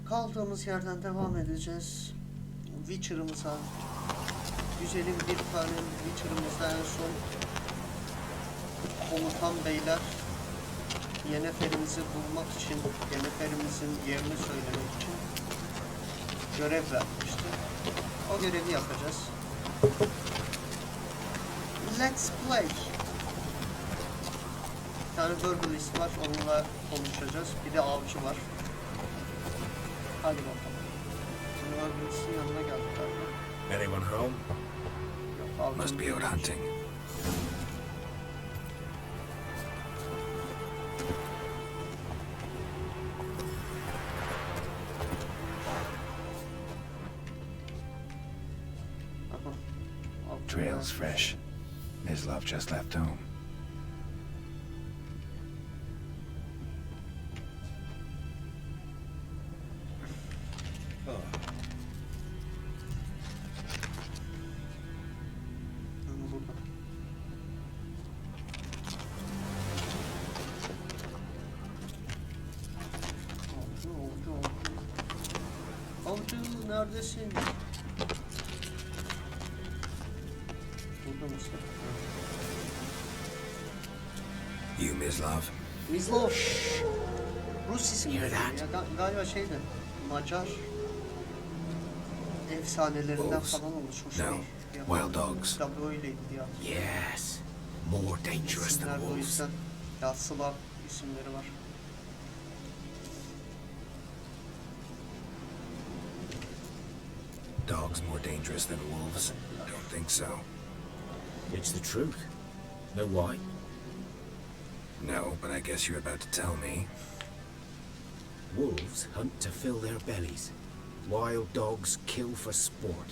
Kaldığımız yerden devam edeceğiz. Witcher'ımıza güzelim bir tane Witcher'ımıza en son komutan beyler Yennefer'imizi bulmak için, Yennefer'imizin yerini söylemek için görev vermişti. O görevi yapacağız. Let's play. Bir tane burgerist var, onunla konuşacağız. Bir de avcı var. Hadi bakalım. Burgerist'in yanına geldik abi. Anyone home? Yok, Must be out hunting. Trail's fresh. His love just left home. Avcı neredesin? Burada mısın? You, Mislav? Mislav. Rus isimleri Hear that? ya, galiba şeydi. Macar efsanelerinden Wolves? falan oluşmuş. No. Wild dogs. Tabii öyleydi ya. Yes. More dangerous İsimler than o wolves. yüzden. Ya Slav isimleri var. Dogs more dangerous than wolves? Don't think so. It's the truth. Know why? No, but I guess you're about to tell me. Wolves hunt to fill their bellies. Wild dogs kill for sport.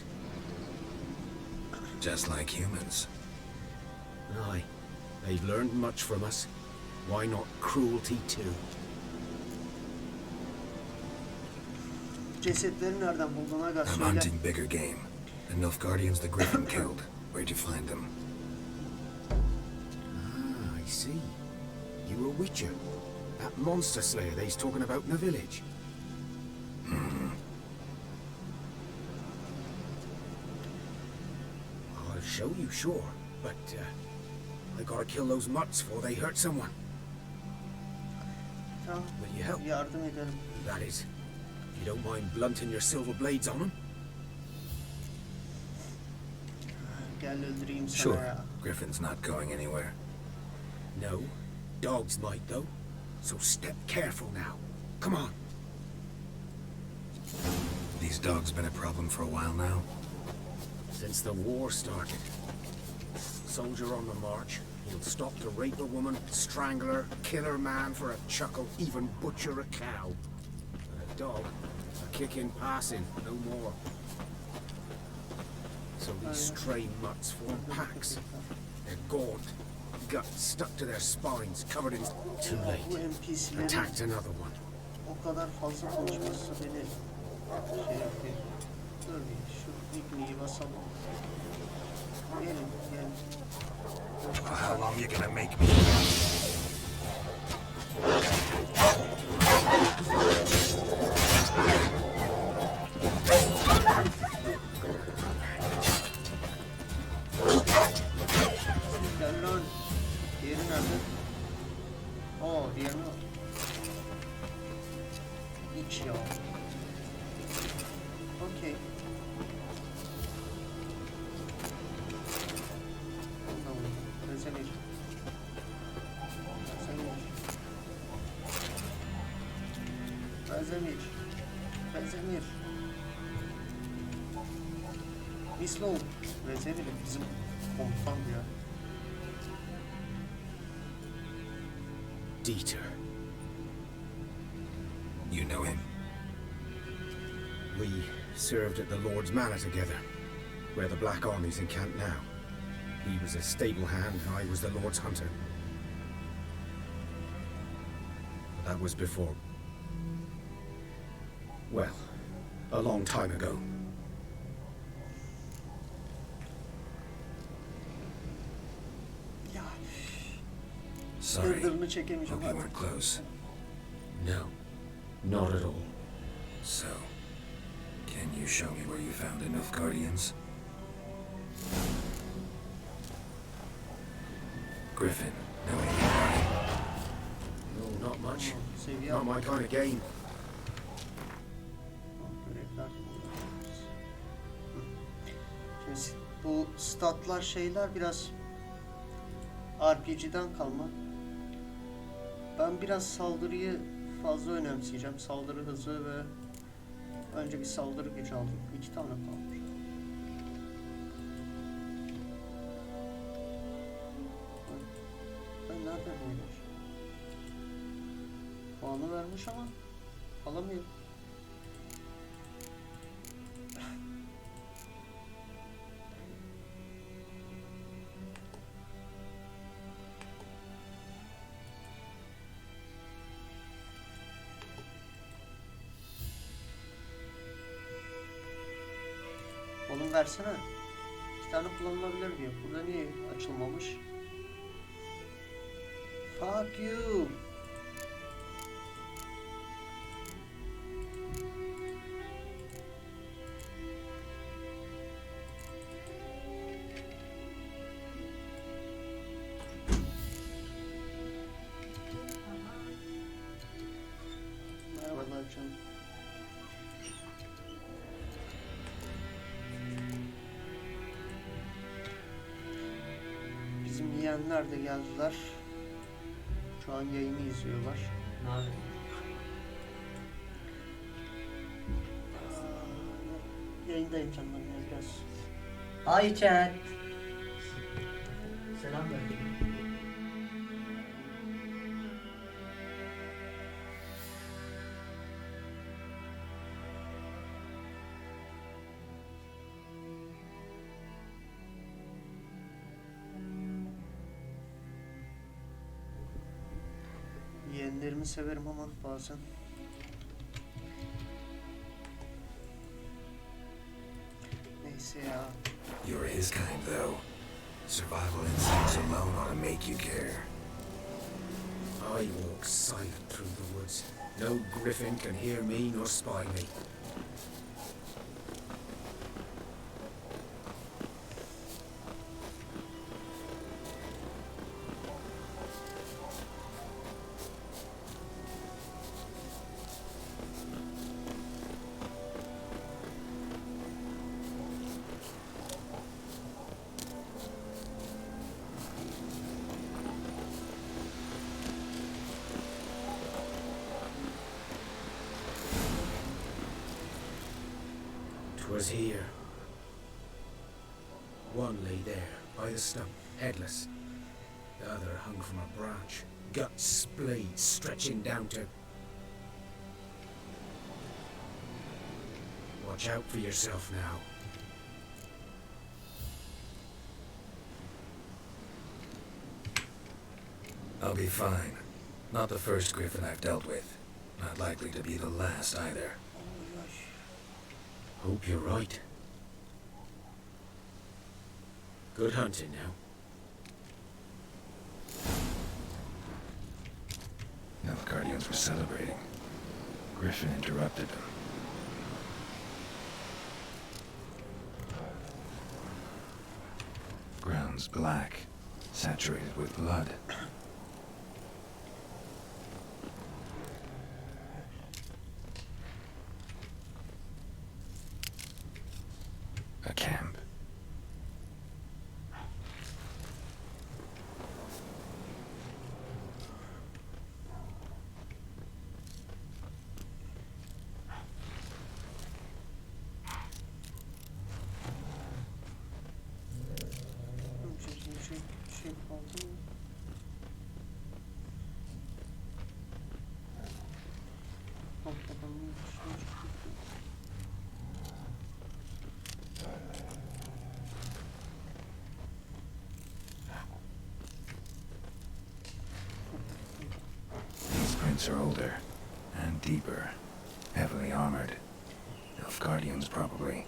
Just like humans. Aye, they've learned much from us. Why not cruelty too? Cesetleri nereden buldun aga I'm söyle. hunting bigger game. The Nilfgaardians the Griffin killed. Where'd you find them? Ah, I see. You a witcher. That monster slayer they's talking about in the village. I'll show you, sure. But, I gotta kill those mutts before they hurt someone. Tamam. Will you help? Yardım edelim. That is, if you don't mind blunting your silver blades on them. Gel öldüreyim sana Sure. ya. Griffin's not going anywhere. No, dogs might though. So step careful now. Come on. These dogs been a problem for a while now. Since the war started. Soldier on the march. He'll stop to rape a woman, strangle her, kill her man for a chuckle, even butcher a cow. And a dog, a kick in passing, no more. So these stray mutts form packs. They're gaunt, guts stuck to their spines, covered in... Too Bu late. NPC'lerin Attacked another one. o kadar fazla konuşması beni şey yapıyor. Dur bir şu ikliği basalım. Gelin gelin. How long you gonna make me? Gel lan. Diğeri nerede? Oo diğerini var. Hiç ya. Okey. Tamam. Özenir. Özenir. Özenir. Mislav. Özenir bizim komutan ya. Dieter. You know him? We served at the Lord's Manor together, where the Black Army's encamped now. He was a stable hand, I was the Lord's hunter. But that was before... well, a long time ago. Ya. Sorry. Sırdırını çekemeyeceğim. Hope you weren't close. No, not at all. So, can you show me where you found enough Guardians? Griffin, know anything about him? No, not much. Seviye Not my almak. kind of game. Görevler. Şimdi bu statlar şeyler biraz RPG'den kalma. Ben biraz saldırıyı fazla önemseyeceğim. Saldırı hızı ve önce bir saldırı gücü aldım. 2 tane kalmış. Ben nereden oynuyor? Puanı vermiş ama alamıyorum. Oğlum versene. 2 tane kullanılabilir diyor. Burada niye açılmamış? Fuck you. Merhabalar canım. Bizim yeğenler de geldiler. Şu an yayını izliyorlar. Ne yapayım? Yayındayım canım ben biraz. Hi chat. Selam ver. Yeğenlerimi severim ama bazen. Neyse ya. You're his kind, though. Survival instincts alone ought to make you care. I walk silent through the woods. No Griffin can hear me nor spy me. Was here. One lay there, by the stump, headless. The other hung from a branch, guts splayed, stretching down to... Watch out for yourself now. I'll be fine. Not the first Griffin I've dealt with. Not likely to be the last either. Hope you're right. Good hunting now. Now the Guardians were celebrating. Griffin interrupted them. Ground's black, saturated with blood. A camp. Şey kaldı mı? Adamın dışına çıktı. These prints are older and deeper, heavily armored. Elf Guardians, probably.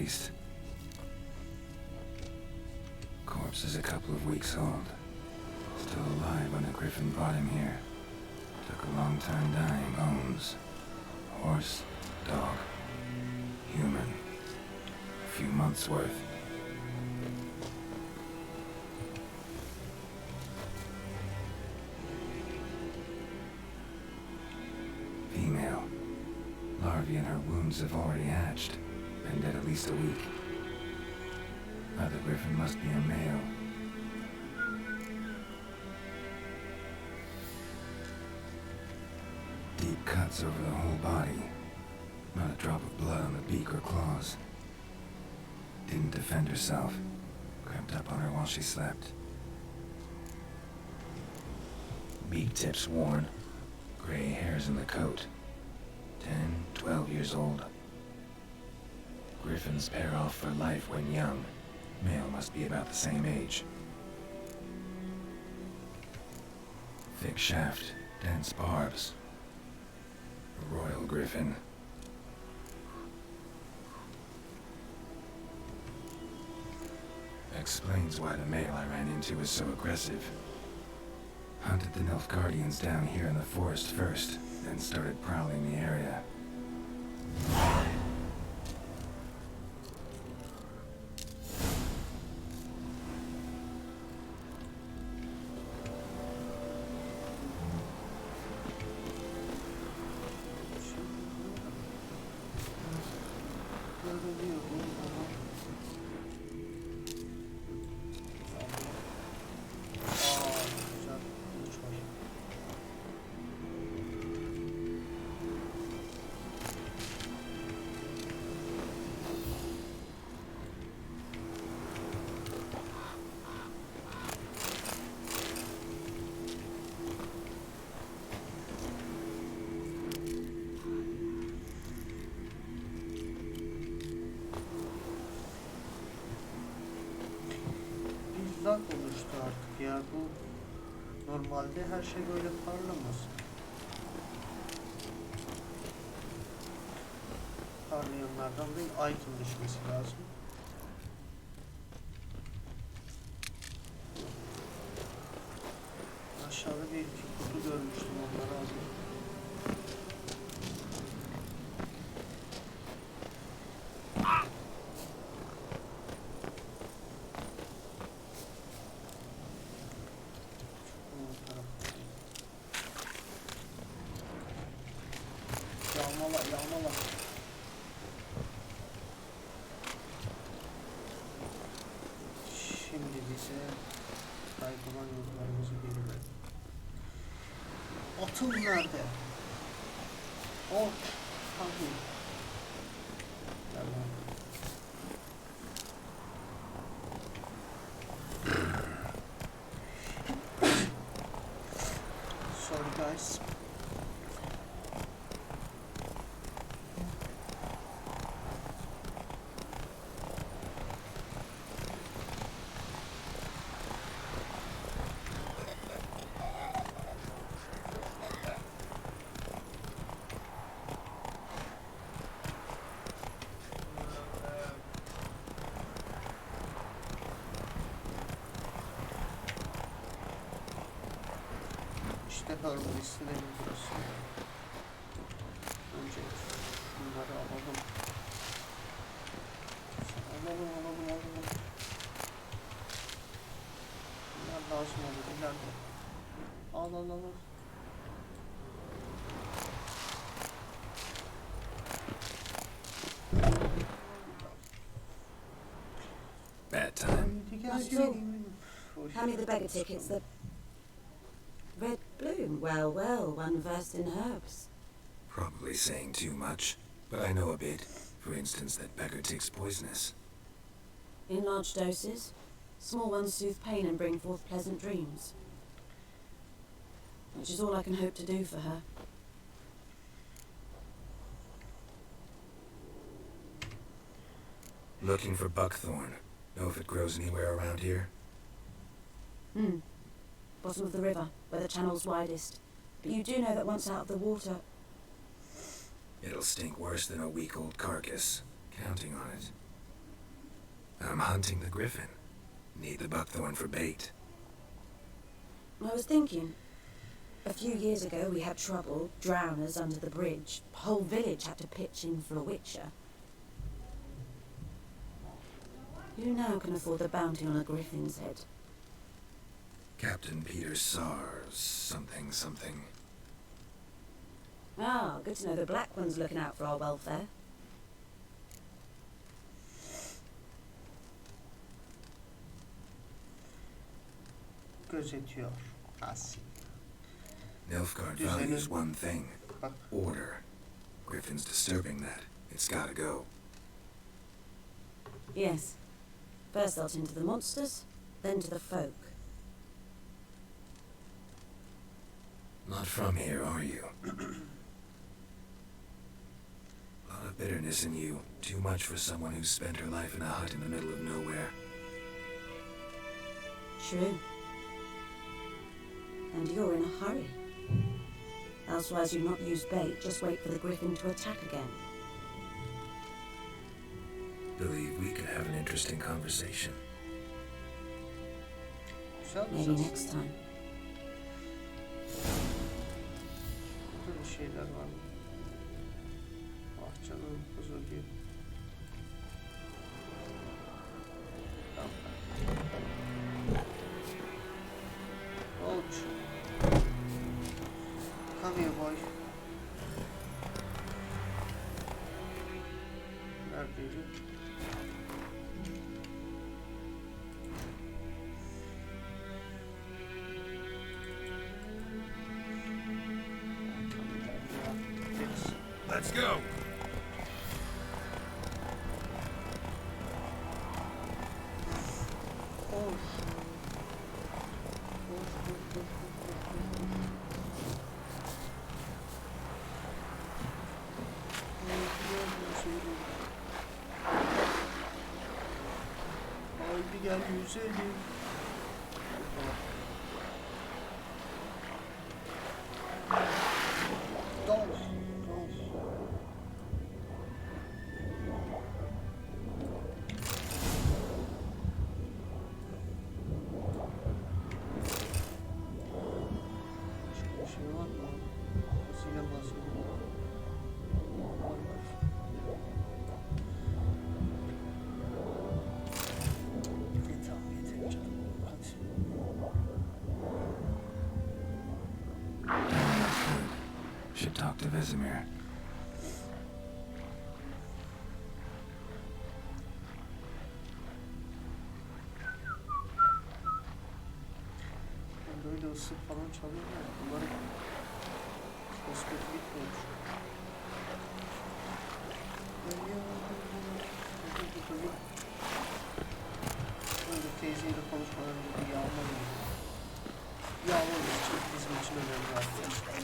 least. Corpse is a couple of weeks old. Still alive when the Griffin brought him here. Took a long time dying. Bones. Horse, dog, human. A few months worth. Female. Larvae in her wounds have already hatched. Been dead at least a week. Other Griffin must be a male. Deep cuts over the whole body. Not a drop of blood on the beak or claws. Didn't defend herself. Crept up on her while she slept. Beak tips worn. Gray hairs in the coat. 10, 12 years old. Griffins pair off for life when young. Male must be about the same age. Thick shaft, dense barbs. A royal griffin. Explains why the male I ran into was so aggressive. Hunted the Nilfgaardians down here in the forest first, then started prowling the area. Oluştu artık ya, bu normalde her şey böyle parlamaz. Parlayanlardan değil, item düşmesi lazım. Aşağıda bir iki kutu görmüştüm, onları aldım. Yağmala. Şimdi bize kaybolan yollarımızı geri ver. Atıl nerede? Ot. Tabii. Tamam. Sorry guys. İşte Herbalist'in burası. Önce bunları alalım. Alalım. Bunlar lazım olur ileride. Al. Bad time. Hand me the beggar tickets, the red balloon. Well, one versed in herbs. Probably saying too much, but I know a bit. For instance, that beggar tick's poisonous. In large doses, small ones soothe pain and bring forth pleasant dreams. Which is all I can hope to do for her. Looking for buckthorn. Know if it grows anywhere around here? Bottom of the river, where the channel's widest. But you do know that once out of the water... It'll stink worse than a week-old carcass. Counting on it. I'm hunting the Griffin. Need the buckthorn for bait. I was thinking, a few years ago we had trouble, drowners under the bridge. Whole village had to pitch in for a witcher. Who now can afford the bounty on a Griffin's head? Captain Peter Sars, something, something. Ah, good to know the Black One's looking out for our welfare. Gözetiyor. Asil. Nilfgaard values one thing. Order. Griffin's disturbing that. It's gotta go. Yes. First out into the monsters, then to the folk. Not from here, are you? A lot of bitterness in you. Too much for someone who's spent her life in a hut in the middle of nowhere. True. And you're in a hurry. Elsewise you've not used bait, just wait for the Griffin to attack again. Believe we could have an interesting conversation. Maybe next time. Burada bir şeyler var. Bahçenin huzur gibi. Tamam. Ne olmuş? Come here boy. Neredeydi? Let's go! Haydi gel yüzelim. Dol. Should talk to Vesemir. Böyle ıslık falan çalıyor ya. Bunların ses kötü gitmiyormuş. Böyle teyzeyle konuşmalarında bir yağmalıyım. Yağmalıyız. Çok bizim için önemli arkadaşlar.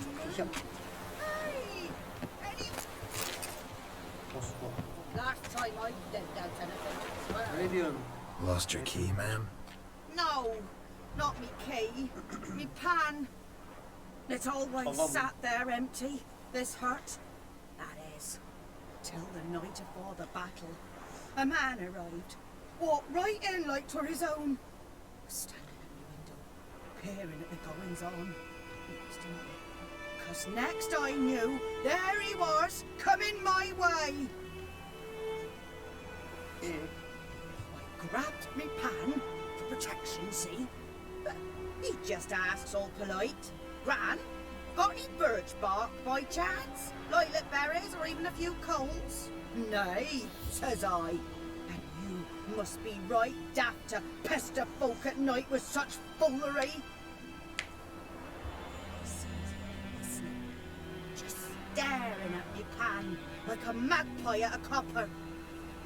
Osman. Last time I lived out anything. Ne diyorsun? Lost your key, ma'am? No, not me key, me pan. It's always Tamam. sat there empty, this hut. That is, till the night before the battle. A man arrived, walked right in like 'twere his own. Standing in the window, peering at the goings on. Cause next I knew, there he was, coming my way. I grabbed me pan for protection, see? But he just asks all polite, Gran, got any birch bark by chance? Lilac berries or even a few coals? Nay, says I. And you must be right daft to pester folk at night with such foolery. Just staring at me pan like a magpie at a copper.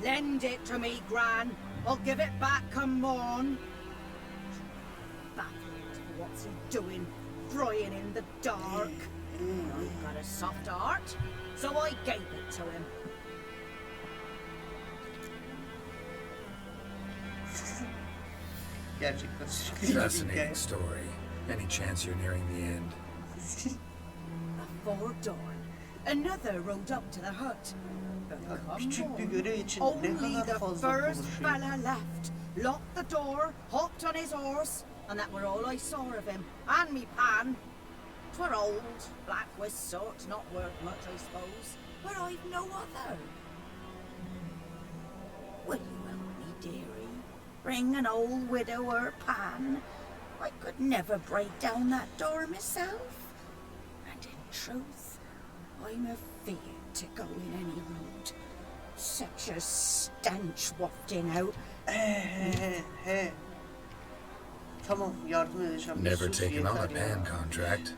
Lend it to me, Gran. I'll give it back come morn. Baffled, what's he doing? Frying in the dark. I've got a soft heart, so I gave it to him. Gerçekten sürükleyici bir hikaye. Fascinating story. Any chance you're nearing the end? Before dawn, another rode up to the hut. Ya Come küçük bir on. görev için ne Only kadar the fazla first konuşuyor. fella left. Locked the door, hopped on his horse, and that were all I saw of him. And me pan. 'Twere old, black with sort, not worth much, I suppose. But I've no other. Will you help me, dearie? Bring an old widower pan. I could never break down that door myself. And in truth, I'm afeared to go in any road. Such a stench wafting out. He. Tamam, yardım edeceğim. Never Sus, taken on a yeter ya. pan contract.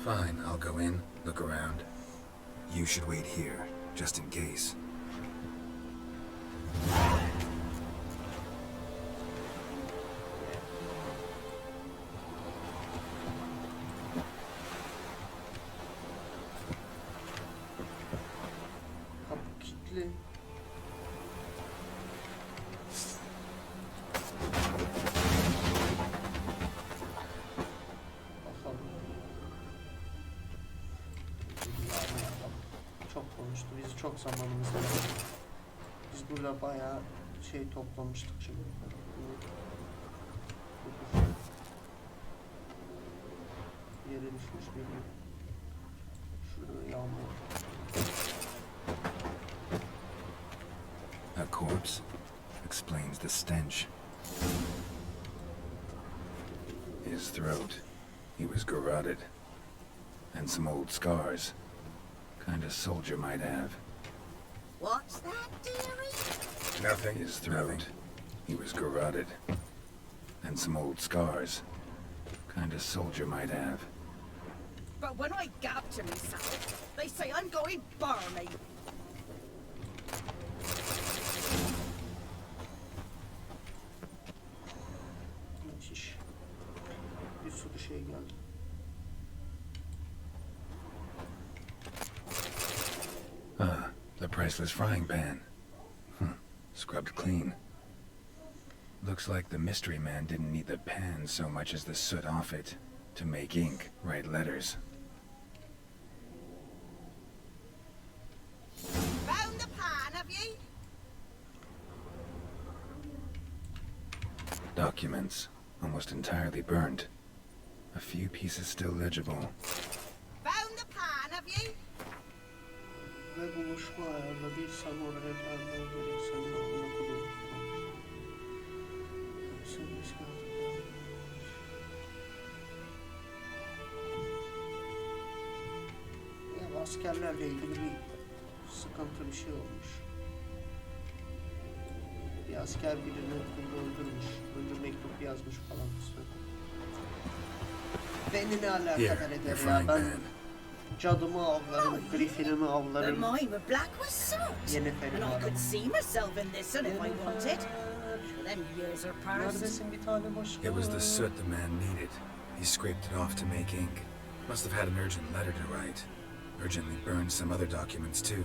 Fine, I'll go in, look around. You should wait here, just in case. Kapı kilitli. Bakalım. Çok konuştu. Biz çok zamanımız var. Biz burada bayağı şey toplamıştık şimdi. Yere düşmüş bir gün. Şurada yağmur. A corpse explains the stench. His throat. He was garroted. And some old scars. Kind of soldier might have. What's that, dearie? Nothing. His throat. He was garroted. And some old scars. Kind of soldier might have. But when I gab to myself, they say I'm going barmy. Müthiş. Bir sürü şey geldi. The priceless frying pan. Scrubbed clean. Looks like the mystery man didn't need the pan so much as the soot off it to make ink, write letters. Found the pan, have ye? Documents, almost entirely burnt. A few pieces still legible. Found the pan, have ye? Ve buluşma ayarladıysan oraya gelmen gerek senin amına koyayım. Sen biz geldik. Ya askerlerle ilgili bir sıkıntı bir şey olmuş. Bir asker birini okulda öldürmüş. Önce mektup yazmış falan işte. Beni ne alakadar Here, eder your ya, frying ben pan. cadımı avlarım, Grifin'imi But avlarım. mine were black with soot. Yennefer'imi And I could ararım. see myself in this one if I wanted. Them years are past. Neredesin bir tane başka? It was the soot the man needed. He scraped it off to make ink. Must have had an urgent letter to write. Urgently burned some other documents too.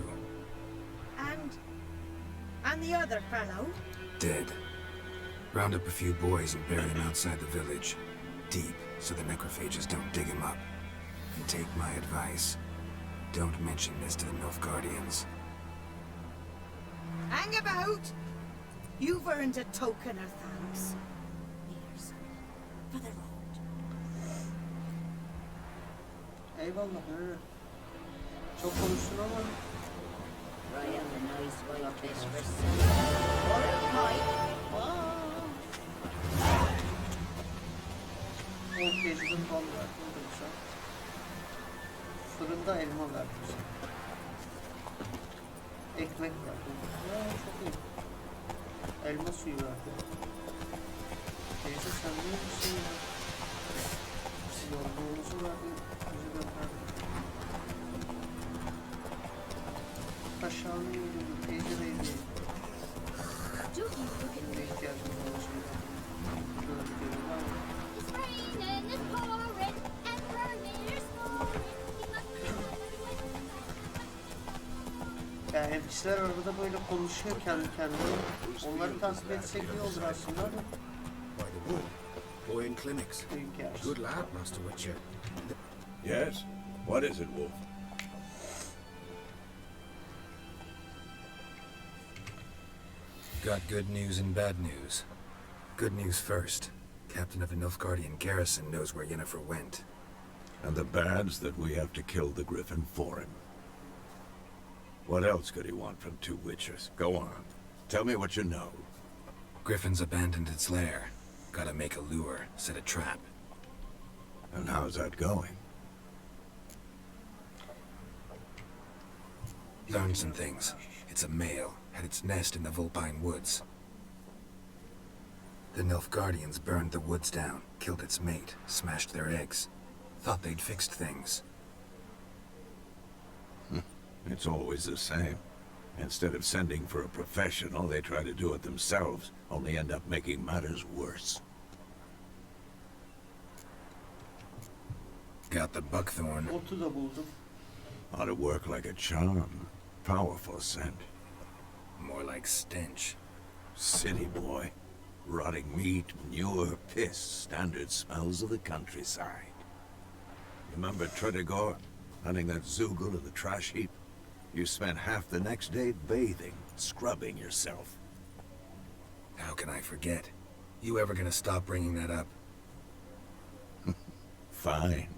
And the other fellow? Dead. Round up a few boys and bury him outside the village. Deep, so the necrophages don't dig him up. And take my advice. Don't mention this to the Nilfgaardians. Hang about! You've earned a token of thanks. Here's for the road. Eyvallah. He. Çok konuştun ama I am a nice white fish for soup. Or a pie. o tecrübem bal verdin de güzel. Fırında elma verdin sen. Ekmek verdin. Ya çok iyi. Elma suyu verdin. Teyze sen ne yapıyorsun ya? Yorgunluğunuzu verdin. Bizi gönderdin. Aşağını yürüdü. Teyze neydi? Şimdi ihtiyacım olan şeyler. Gördükleri var mı? It's raining, it's pouring, and Vermeer's snoring. He must be with Yani NPC'ler arada böyle konuşuyor kendi kendine. Onları takip etsek iyi olur aslında ama By the wood. Boy in clinics. büyük yer. Good lad, Master Witcher. Yes? What is it, Wolf? Got good news and bad news. Good news first. Captain of the Nilfgaardian garrison knows where Yennefer went. And the bad's that we have to kill the Griffin for him. What else could he want from two witchers? Go on. Tell me what you know. Griffin's abandoned its lair. Gotta make a lure, set a trap. And how's that going? Learned some things. It's a male, had its nest in the Vulpine Woods. The Nilfgaardians burned the woods down, killed its mate, smashed their eggs. Thought they'd fixed things. It's always the same. Instead of sending for a professional, they try to do it themselves, only end up making matters worse. Got the buckthorn. Otu da buldum. Ought to work like a charm. Powerful scent. More like stench. City boy. Rotting meat, manure, piss, standard smells of the countryside. Remember Tredegor? Hunting that Zoogle in the trash heap? You spent half the next day bathing, scrubbing yourself. How can I forget? You ever gonna stop bringing that up? Fine.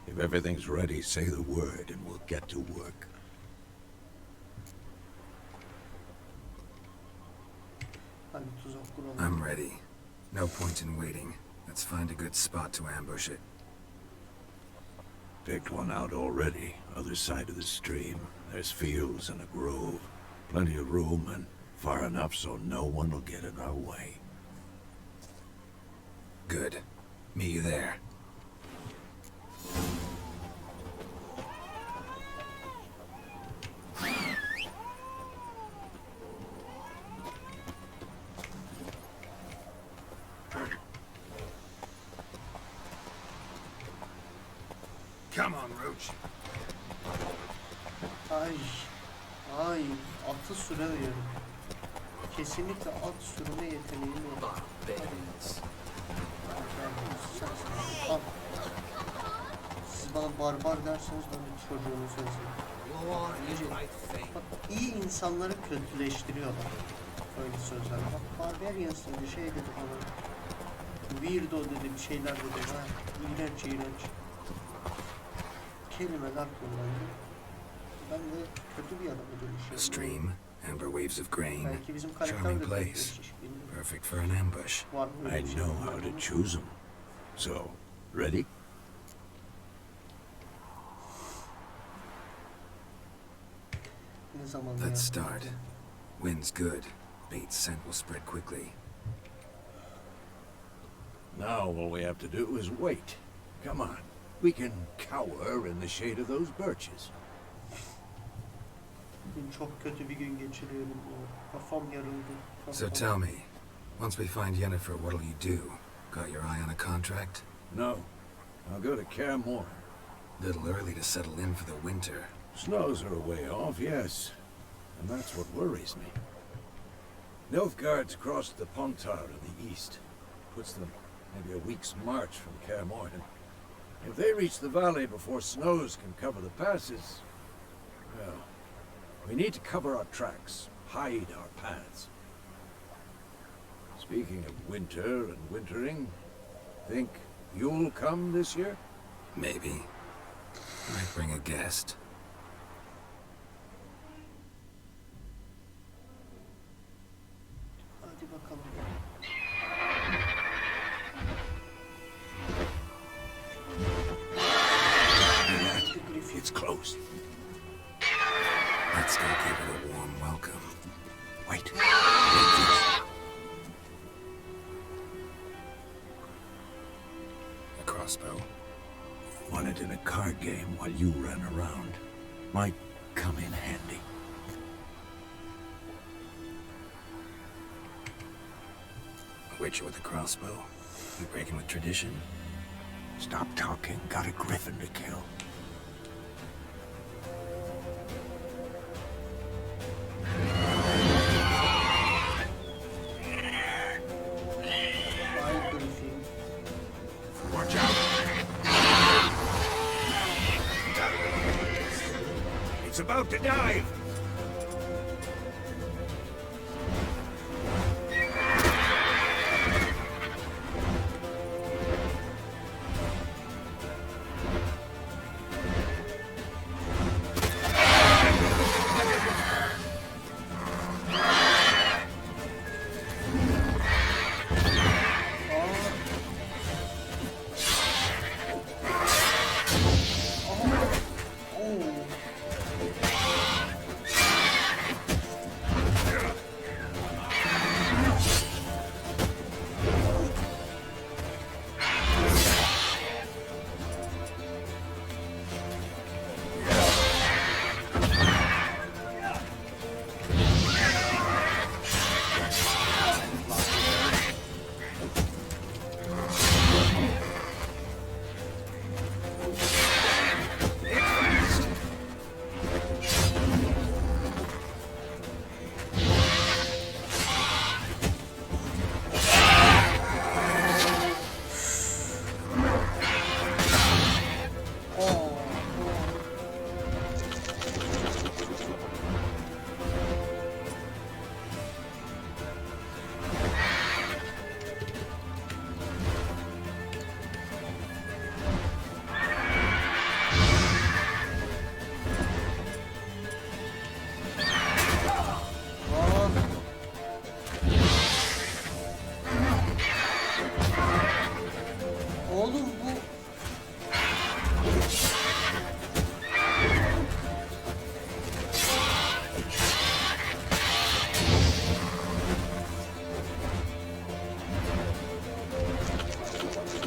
If everything's ready, say the word and we'll get to work. Hadi tuzak kuralım. I'm ready. No point in waiting. Let's find a good spot to ambush it. Picked one out already, other side of the stream. There's fields and a grove. Plenty of room and far enough so no one will get in our way. Good. Meet you there. Come on, Roach. Ay, atı süremiyorum. Kesinlikle at sürme yeteneğim yok. Al. Siz bana barbar derseniz ben de çocuğunuzu özlerim. Bak, iyi insanları kötüleştiriyorlar. Öyle sözler. Bak barbarians dedi, şey dedi bana. Weirdo dedi, bir şeyler dedi. Ha, iğrenç. Kelimeler kullandı. Ben de kötü bir adama A dönüşüyorum. stream, amber waves of grain. Belki bizim karakter Charming de place. kötüleşmiş, bilmiyorum. Perfect for an ambush. Var mı öyle I bir şey? know how to choose them. So, ready? Ne zaman Let's ya? start. Wind's good. Bait's scent will spread quickly. Now all we have to do is wait. Come on. We can cower in the shade of those birches. Bugün çok kötü bir gün geçiriyorum. Kafam yarıldı. So tell me, once we find Yennefer, what'll you do? Got your eye on a contract? No. I'll go to Kaer Morhen. Little early to settle in for the winter. Snows are a way off, yes. And that's what worries me. Nilfgaard's crossed the Pontar in the east. Puts them maybe a week's march from Kaer Morhen. If they reach the valley before snows can cover the passes, well, we need to cover our tracks, hide our paths. Speaking of winter and wintering, think you'll come this year? Maybe. Might bring a guest. Hadi bakalım. It's close. Let's go give it a warm welcome. Wait. A crossbow. Won it in a card game while you ran around. Might come in handy. A witcher with a crossbow. You breaking with tradition? Stop talking. Got a griffin to kill. Ay Grifin'i. Watch out. It's about to dive. Oğlum bu...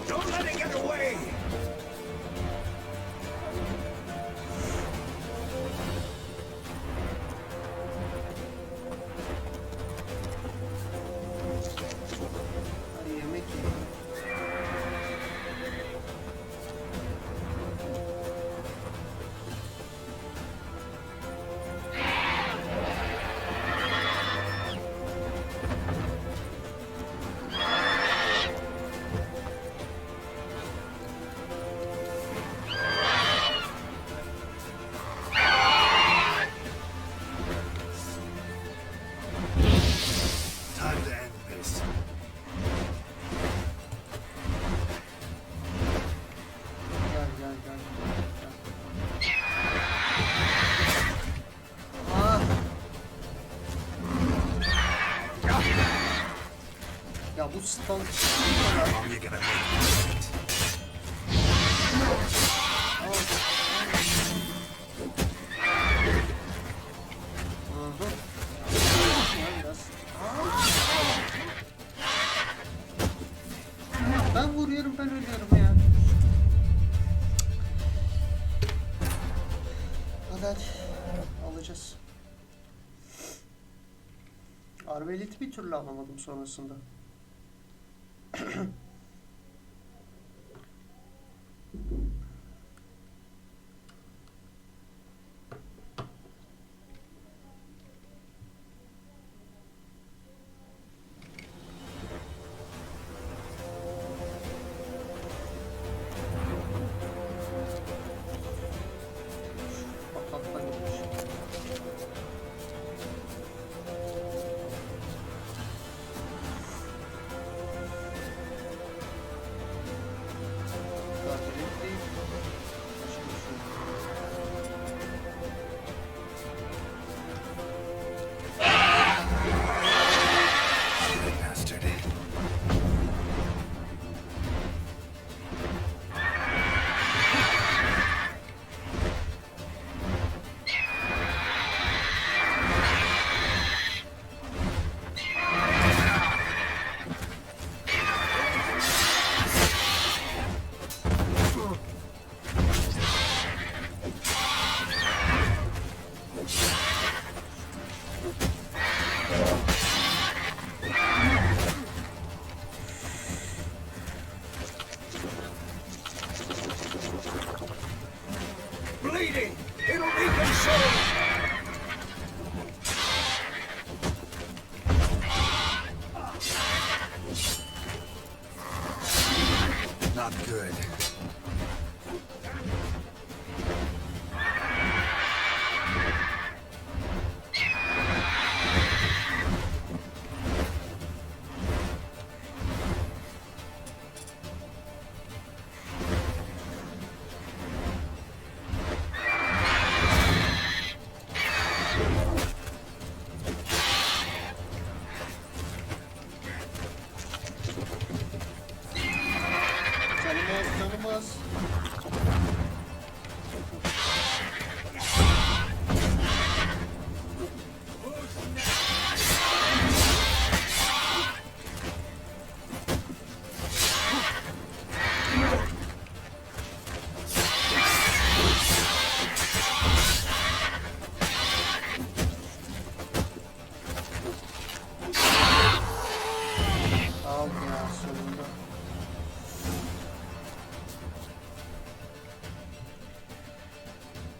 Don't let it get away! Ay, yemek yiyor. Time to end this. Gel gel gel. Gel. Ah! Ya bu stun... You're gonna make it. Aha. Biraz. Ben vuruyorum, ben ölüyorum ya. Hadi alacağız. Arbeleti bir türlü alamadım sonrasında. Patlatma gitmiş. Arbalet değil. Başka bir şey. Bastard. Bleeding! It'll be consumed! Not good. Canımız, canımız. Al ya sonunda.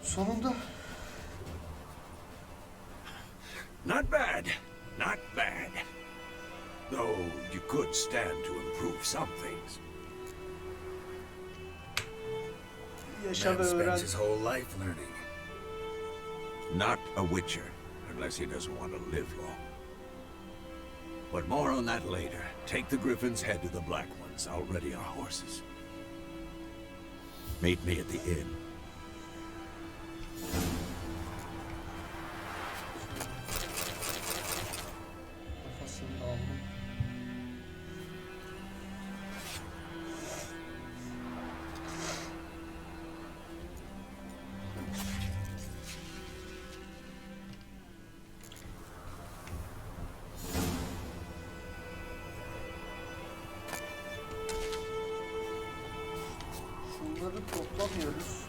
Sonunda. Not bad. Not bad. Though you could stand to improve some things. Yaşa Man ve öğren. spends his whole life learning. Not a witcher, unless he doesn't want to live long. But more on that later. Take the Griffin's head to the Black Ones. I'll ready our horses. Meet me at the inn. Kafasını da aldım. Bunları toplamıyoruz.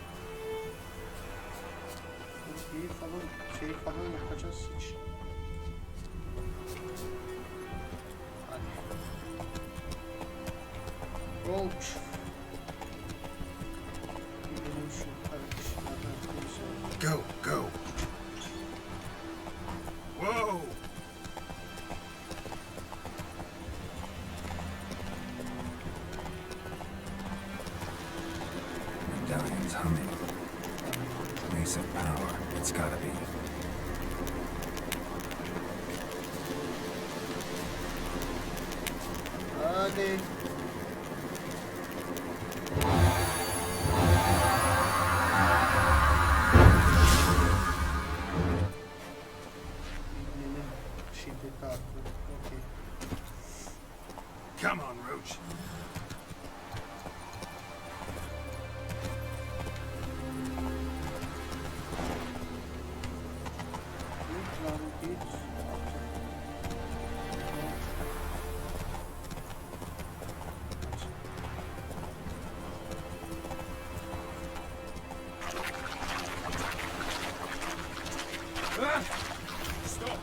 Bir falan şey falan yapacağız hiç. Hadi. Roach. Gidelim şu kardeşlerden konuşalım. Go, go. Whoa! Medallion's humming. Mace of power. It's gotta be. Hadi. Yeni şiddeti arttı. Okey. Come on, Roach. Git lan git. Ah! Stop!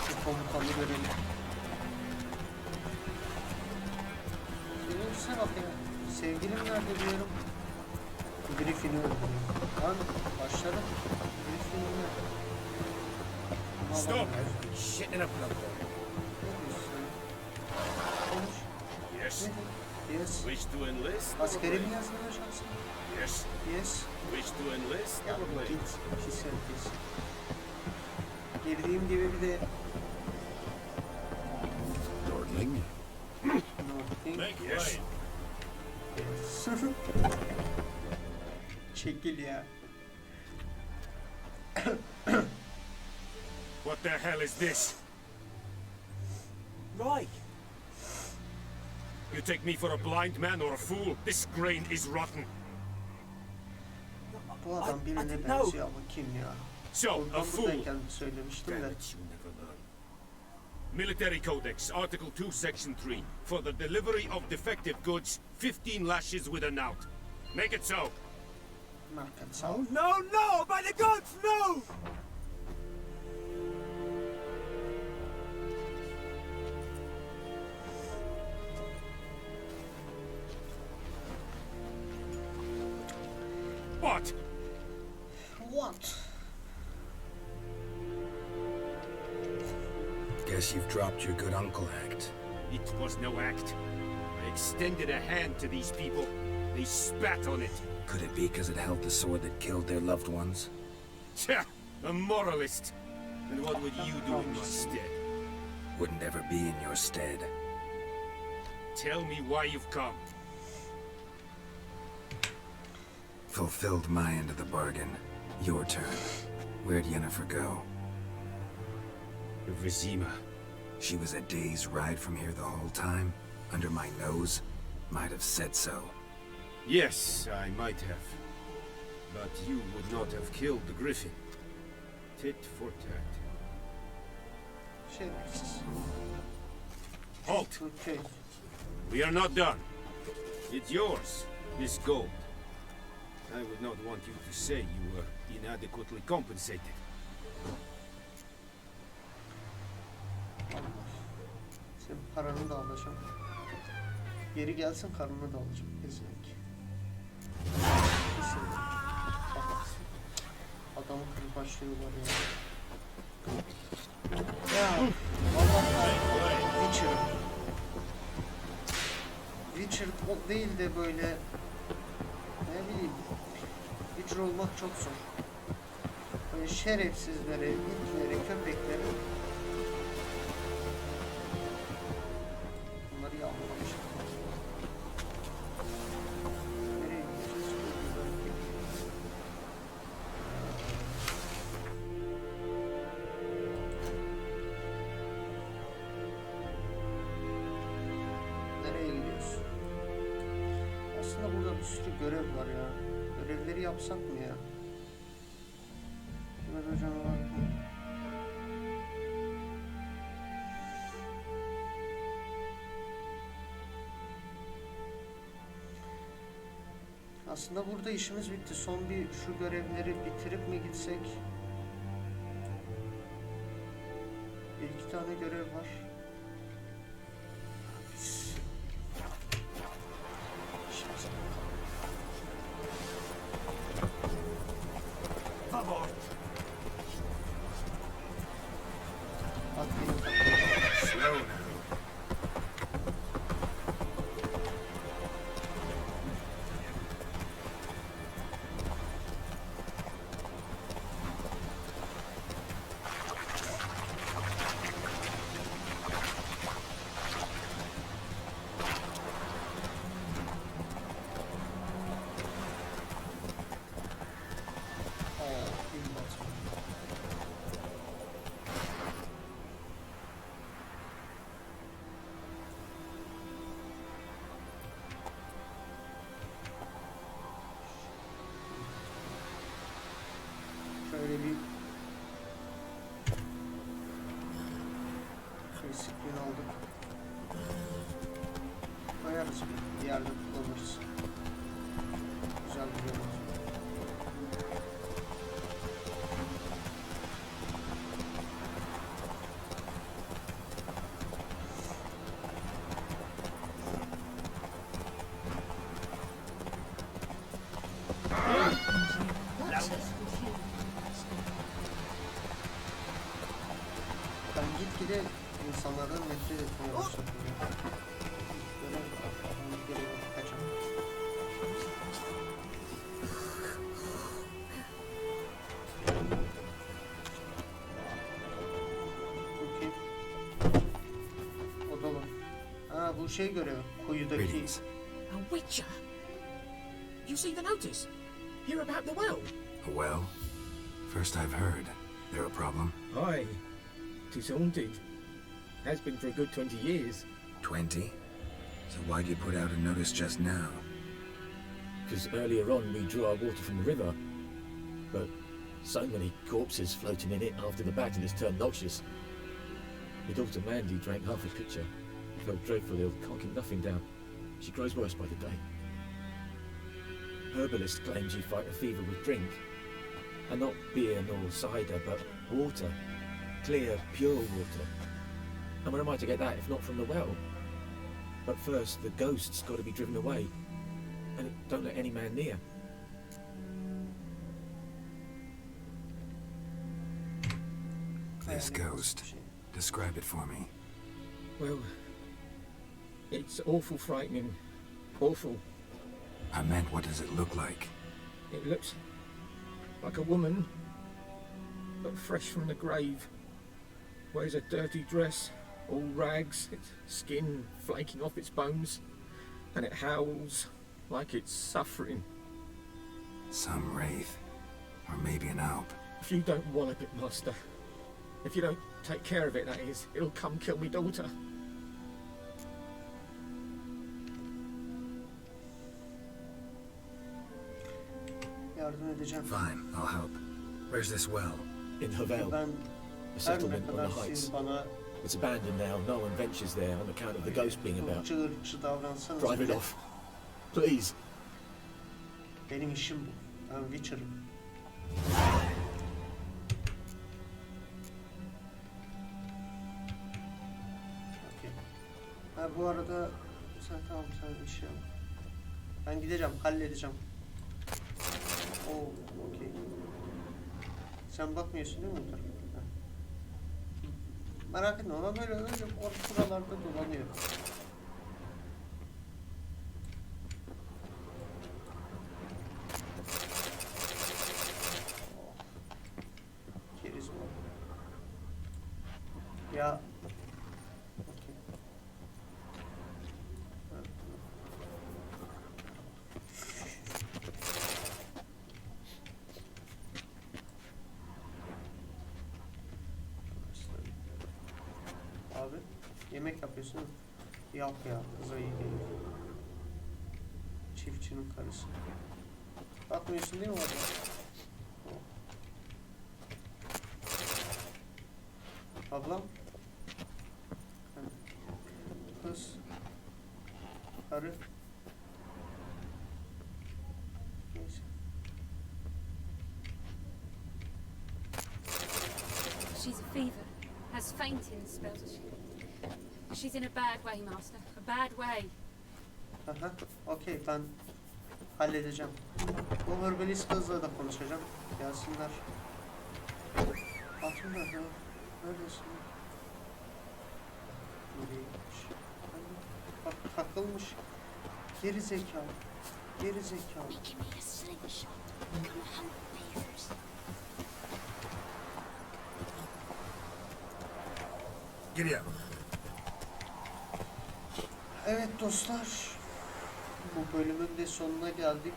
Şu komutanı görelim. Sen bak ya. Sevgilim nerede diyorum. Grifin'i öldürüyor. Lan başladım. Grifin'i Stop! Shitting up blood. Konuş. Yes. Yes. Wish to enlist? Askeri mi yazmaya şansın? Yes. Yes. Wish to enlist? Ya Probably. git. Pis herkes. Girdiğim gibi bir de Lordling? nothing. Make yes. Çekil ya. What the hell is this? Right. You take me for a blind man or a fool? This grain is rotten. Bu adam I birine didn't know. benziyor ama kim ya? So, a Oradan fool. buradayken söylemiştim Damn de. it, you never learn. Military Codex, Article 2, Section 3. For the delivery of defective goods, 15 lashes with a knout. Make it so. Market sağ ol. No, no! By the gods, no! What? What? Guess you've dropped your good uncle act. It was no act. I extended a hand to these people. They spat on it. Could it be because it held the sword that killed their loved ones? Tja, a moralist. And what would you do in my stead? Wouldn't ever be in your stead. Tell me why you've come. Fulfilled my end of the bargain. Your turn. Where'd Yennefer go? Vizima. She was a day's ride from here the whole time? Under my nose? Might have said so. Yes, I might have. But you would not have killed the Griffin. Tit for tat. Şerefsiz. Halt! Okey. We are not done. It's yours, this gold. I would not want you to say you were inadequately compensated. Senin paranı da alacağım. Geri gelsin karnını da alacağım. Kesinlikle. Adamı kırbaçlıyorlar ya. Ya Witcher. Witcher o değil de böyle ne bileyim Witcher olmak çok zor. Böyle şerefsizlere, itlere, köpeklere bunları yağmalamışlar. Nereye gideceğiz? Nereye gidiyoruz? Aslında burada bir sürü görev var ya. Görevleri yapsak mı ya? Burada canavar. Aslında burada işimiz bitti. Son bir şu görevleri bitirip mi gitsek? Bir iki tane görev var. Vamos! At benim takımım. Slow now. Şöyle bir screen aldık. Koyarız, bir yerde kullanırız. Güzel bir görüntü. Ben gitgide insanlardan nefret etmeye başladım. Böyle kaçalım. Okey. Odalı. Ha bu şey görevi. Kuyudaki. Greetings. A witcher? You see the notice? Hear about the well? A well? First I've heard. There a problem? Aye, 'tis haunted. Has been for a good 20 years. 20? So why'd you put out a notice just now? Because earlier on we drew our water from the river. But so many corpses floating in it after the battle has turned noxious. My daughter Mandy drank half a pitcher. Felt dreadful ill, can't keep nothing down. She grows worse by the day. Herbalist claims you fight a fever with drink. And not beer nor cider, but water. Clear, pure water. And where am I to get that if not from the well? But first, the ghost's got to be driven away. And it don't let any man near. This ghost. Describe it for me. Well, it's awful frightening. Awful. I meant, what does it look like? It looks like a woman, but fresh from the grave. Wears a dirty dress, all rags, its skin flaking off its bones, and it howls like it's suffering. Some wraith. Or maybe an alp. If you don't wallop it, master, if you don't take care of it, that is, it'll come kill me daughter. Yardım edeceğim. Fine, I'll help. Where's this well? In Havel, Ben a her ne settlement on kadar the heights. siz bana It's abandoned now, no one ventures there on account of the ghost being about. ırkçı davransanız Drive it bile off. Please. benim işim bu. Ben Witcher'ım. Okey. Ha bu arada sen tamam sen iş yap. Ben gideceğim, halledeceğim. Oo, okey. Sen bakmıyorsun değil mi bu tarafa? Ha. Merak etme ama böyle buralarda dolanıyor. Keriz bu. Ya. Okey. Ha. Abi yemek yapıyorsun değil mi? Yap ya, kıza iyi gelir. Çiftçinin karısı. Bakmıyorsun değil mi orada? Oh. Ablam. Kız. Karı. fainting spells. She's in a bad way, Master. A bad way. Aha, okey, ben halledeceğim. Bu herbalist kızla da konuşacağım. Gelsinler. Altında ha. Neredesin? Nereymiş? Bak takılmış. Geri zekalı. Geri zekalı. We can make a slingshot. Come hunt bears. Giddy up. Evet dostlar. Bu bölümün de sonuna geldik.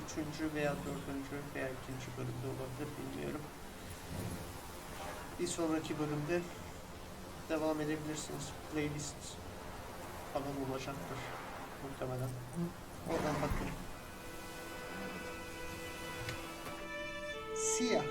Üçüncü veya dördüncü veya ikinci bölümde olabilir, bilmiyorum. Bir sonraki bölümde devam edebilirsiniz. Playlist falan olacaktır muhtemelen. Oradan bakın. Siyah.